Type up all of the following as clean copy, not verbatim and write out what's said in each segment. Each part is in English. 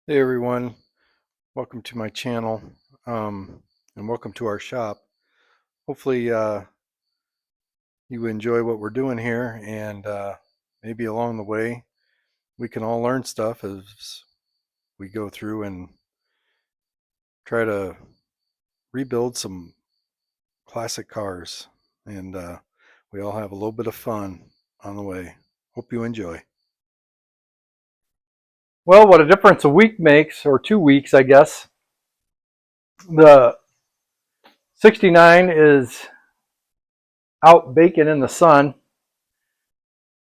Hey everyone, welcome to my channel and welcome to our shop. Hopefully you enjoy what we're doing here and maybe along the way we can all learn stuff as we go through and try to rebuild some classic cars and we all have a little bit of fun on the way. Hope you enjoy. Well, what a difference a week makes, or 2 weeks, I guess. The 69 is out baking in the sun,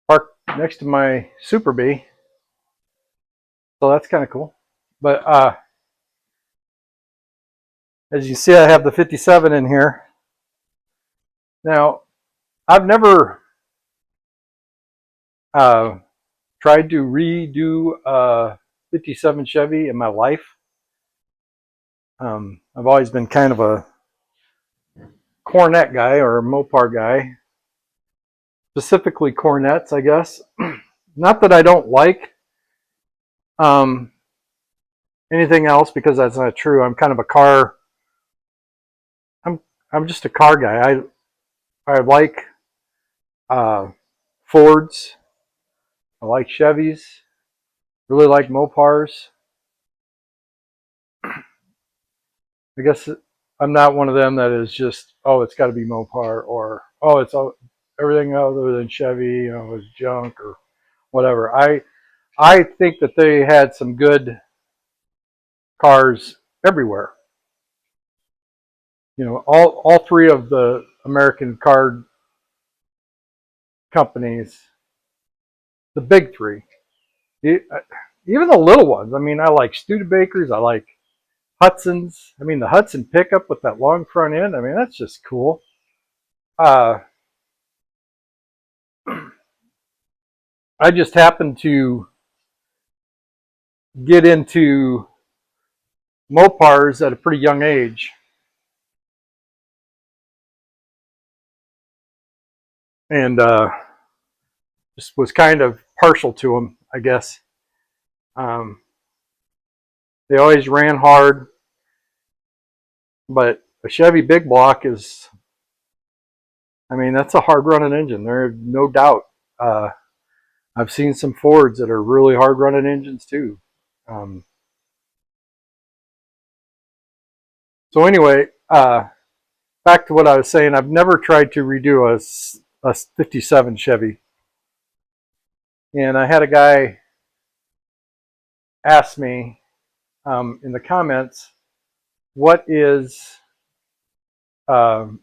parked next to my Super Bee, so that's kind of cool. But as you see, I have the 57 in here. Now, I've never uh, tried to redo a 57 Chevy in my life. I've always been kind of a Cornet guy or a Mopar guy, specifically Cornets, I guess. Not that I don't like um, anything else, because that's not true. I'm kind of a car. I'm I'm just a car guy. I like uh, Fords. I like Chevys. Really like Mopars. I guess I'm not one of them that is just, oh, it's got to be Mopar, or oh, it's all, everything other than Chevy, is junk or whatever. I think that they had some good cars everywhere. All three of the American car companies, the big three, even the little ones. I mean, I like Studebakers. I like Hudsons. I mean, the Hudson pickup with that long front end. I mean, that's just cool. Uh, I just happened to get into Mopars at a pretty young age, and just was kind of partial to them, I guess. Um, they always ran hard, but a Chevy big block is, I mean, that's a hard running engine. There's no doubt. Uh, I've seen some Fords that are really hard running engines too. Um, so anyway, back to what I was saying. I've never tried to redo a 57 Chevy. And I had a guy ask me in the comments, what is um,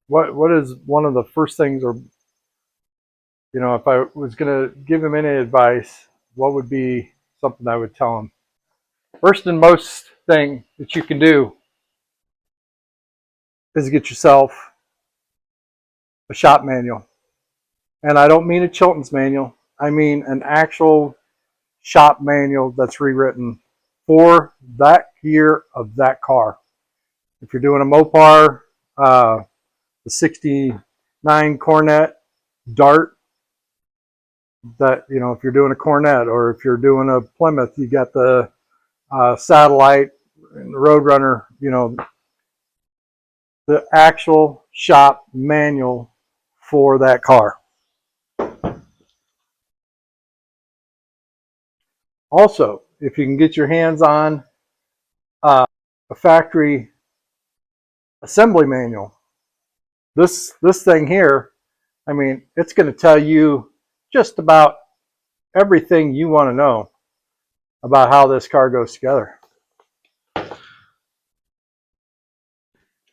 what is one of the first things, or if I was going to give him any advice, what would be something I would tell him? First and most thing that you can do is get yourself a shop manual. And I don't mean a Chilton's manual. I mean an actual shop manual that's rewritten for that year of that car. If you're doing a Mopar, the 69 Cornet Dart, that, if you're doing a Cornet, or if you're doing a Plymouth, you got the Satellite and the Roadrunner, the actual shop manual for that car. Also, if you can get your hands on a factory assembly manual, this thing here, I mean, it's going to tell you just about everything you want to know about how this car goes together.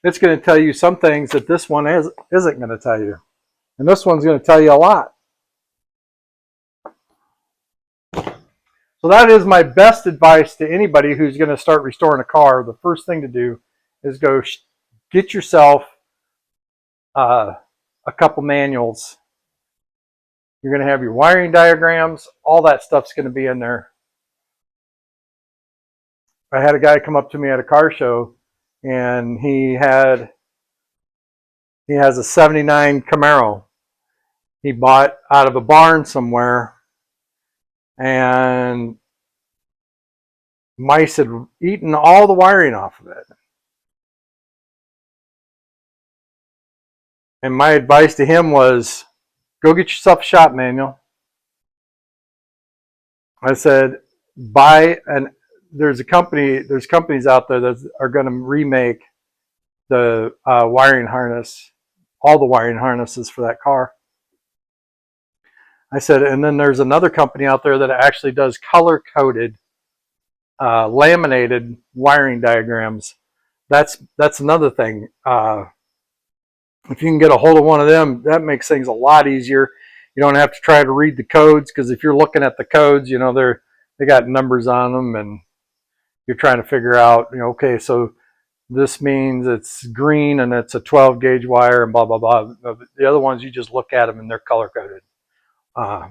It's going to tell you some things that this one isn't going to tell you. And this one's going to tell you a lot. So that is my best advice to anybody who's going to start restoring a car. The first thing to do is go get yourself a couple manuals. You're going to have your wiring diagrams. All that stuff's going to be in there. I had a guy come up to me at a car show, and he has a 79 Camaro he bought out of a barn somewhere, and mice had eaten all the wiring off of it. And my advice to him was, go get yourself a shop manual. I said, there's companies out there that are going to remake the wiring harness, all the wiring harnesses for that car. I said, and then there's another company out there that actually does color-coded, laminated wiring diagrams. That's another thing. If you can get a hold of one of them, that makes things a lot easier. You don't have to try to read the codes, because if you're looking at the codes, you know, they got numbers on them, and you're trying to figure out, you know, okay, so this means it's green and it's a 12 gauge wire and blah, blah, blah. The other ones, you just look at them and they're color coded.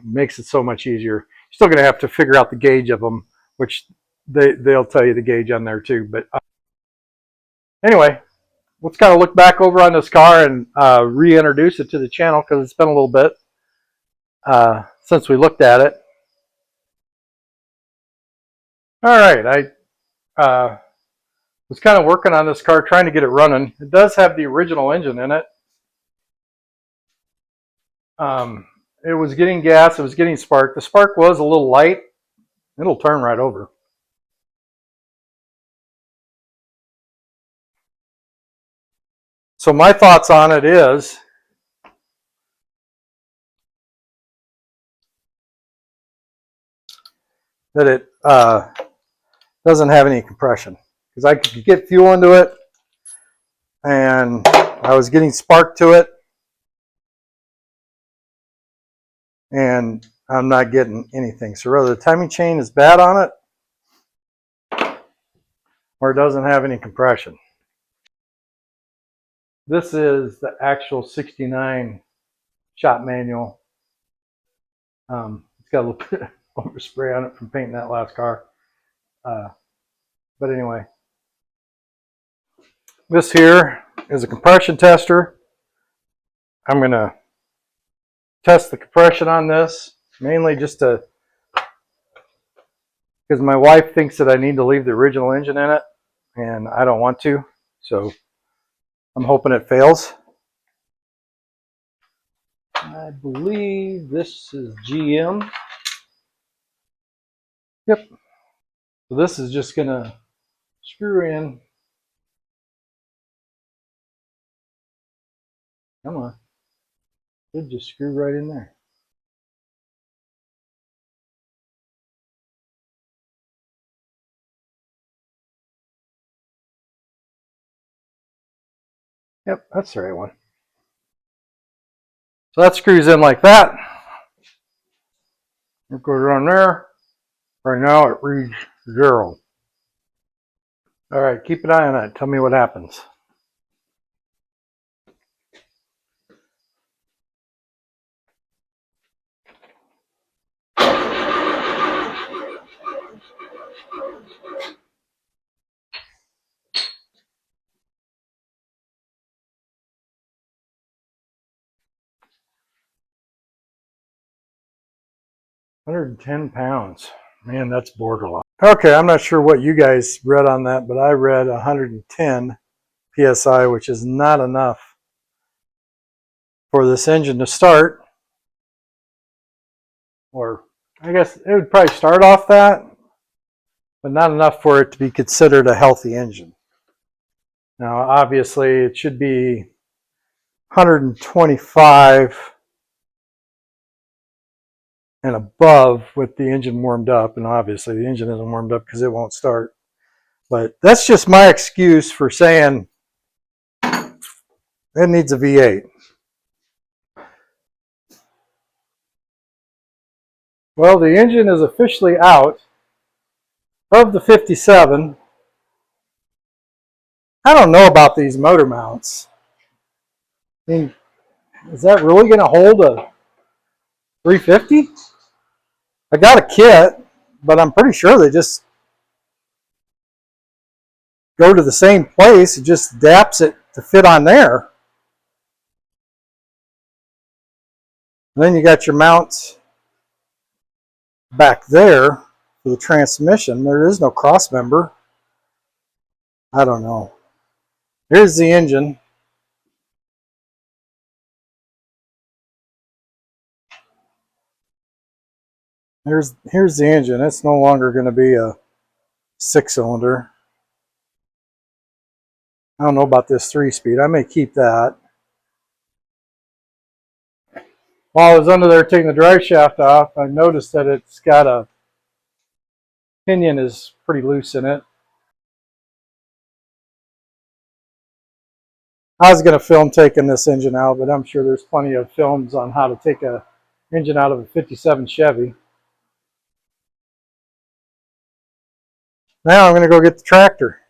Makes it so much easier. You're still going to have to figure out the gauge of them, which they'll tell you the gauge on there too. But anyway, let's kind of look back over on this car and reintroduce it to the channel, because it's been a little bit since we looked at it. All right, I was kind of working on this car, trying to get it running. It does have the original engine in it. It was getting gas, it was getting spark. The spark was a little light. It'll turn right over. So my thoughts on it is that it doesn't have any compression, because I could get fuel into it and I was getting spark to it, and I'm not getting anything. So whether the timing chain is bad on it or it doesn't have any compression. This is the actual 69 shop manual. It's got a little bit of overspray on it from painting that last car. But anyway, this here is a compression tester. I'm going to test the compression on this, mainly just because my wife thinks that I need to leave the original engine in it, and I don't want to. So I'm hoping it fails. I believe this is GM. Yep. So this is just going to screw in. Come on. Should just screw right in there. Yep, that's the right one. So that screws in like that. It goes on there. Right now it reads 0. All right, keep an eye on that. Tell me what happens. £110. Man, that's borderline. Okay, I'm not sure what you guys read on that, but I read 110 PSI, which is not enough for this engine to start. Or I guess it would probably start off that, but not enough for it to be considered a healthy engine. Now, obviously, it should be 125 and above with the engine warmed up, and obviously the engine isn't warmed up because it won't start. But that's just my excuse for saying it needs a V8. Well, the engine is officially out of the 57. I don't know about these motor mounts. I mean, is that really going to hold a 350? I got a kit, but I'm pretty sure they just go to the same place. It just daps it to fit on there. And then you got your mounts back there for the transmission. There is no cross member. I don't know. Here's the engine. Here's the engine. It's no longer going to be a 6-cylinder. I don't know about this 3-speed. I may keep that. While I was under there taking the drive shaft off, I noticed that it's got a pinion is pretty loose in it. I was going to film taking this engine out, but I'm sure there's plenty of films on how to take a engine out of a 57 Chevy. Now I'm going to go get the tractor.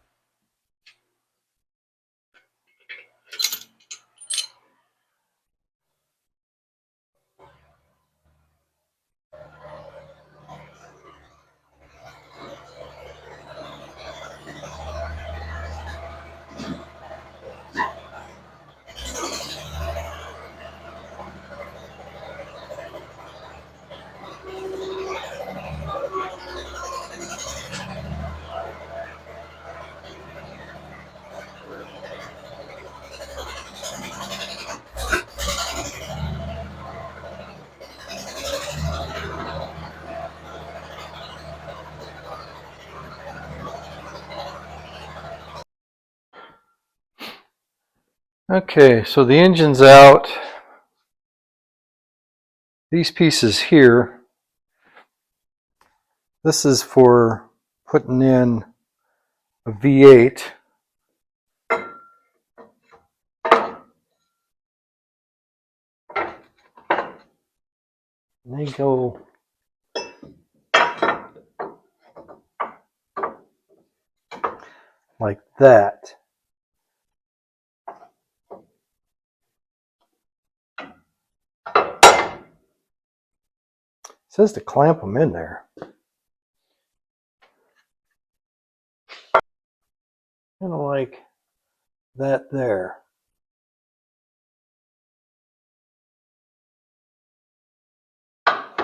Okay, so the engine's out. These pieces here, this is for putting in a V8. They go like that. It says to clamp them in there. Kind of like that there. But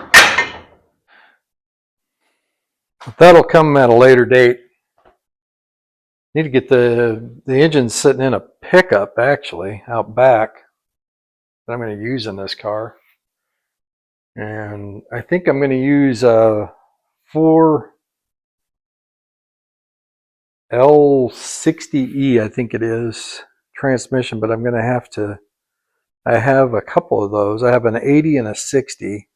that'll come at a later date. Need to get the engine sitting in a pickup actually out back that I'm going to use in this car. And I think I'm going to use a 4L60E, I think it is, transmission, but I'm going to have to, I have a couple of those. I have an 80 and a 60.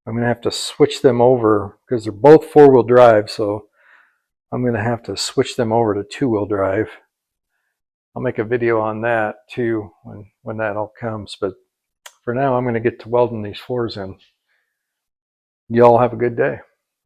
I'm going to have to switch them over because they're both 4-wheel drive, so I'm going to have to switch them over to 2-wheel drive. I'll make a video on that too when that all comes, but for now I'm going to get to welding these floors in. Y'all have a good day.